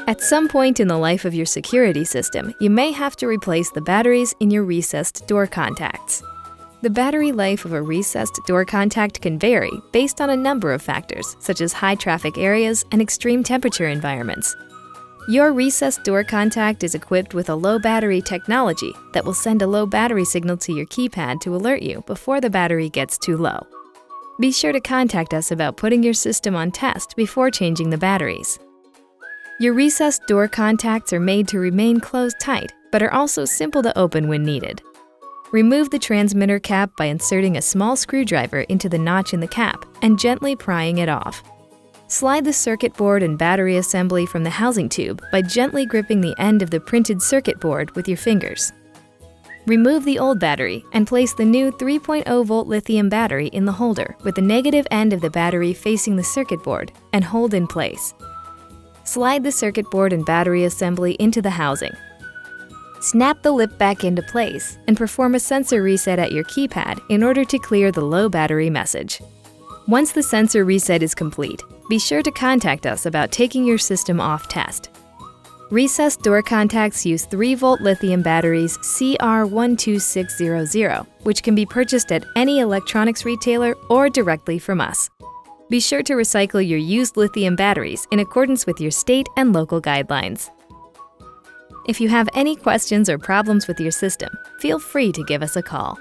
At some point in the life of your security system, you may have to replace the batteries in your recessed door contacts. The battery life of a recessed door contact can vary based on a number of factors, such as high traffic areas and extreme temperature environments. Your recessed door contact is equipped with a low battery technology that will send a low battery signal to your keypad to alert you before the battery gets too low. Be sure to contact us about putting your system on test before changing the batteries. Your recessed door contacts are made to remain closed tight, but are also simple to open when needed. Remove the transmitter cap by inserting a small screwdriver into the notch in the cap and gently prying it off. Slide the circuit board and battery assembly from the housing tube by gently gripping the end of the printed circuit board with your fingers. Remove the old battery and place the new 3.0-volt lithium battery in the holder with the negative end of the battery facing the circuit board and hold in place. Slide the circuit board and battery assembly into the housing. Snap the lip back into place and perform a sensor reset at your keypad in order to clear the low battery message. Once the sensor reset is complete, be sure to contact us about taking your system off test. Recessed door contacts use 3-volt lithium batteries CR12600, which can be purchased at any electronics retailer or directly from us. Be sure to recycle your used lithium batteries in accordance with your state and local guidelines. If you have any questions or problems with your system, feel free to give us a call.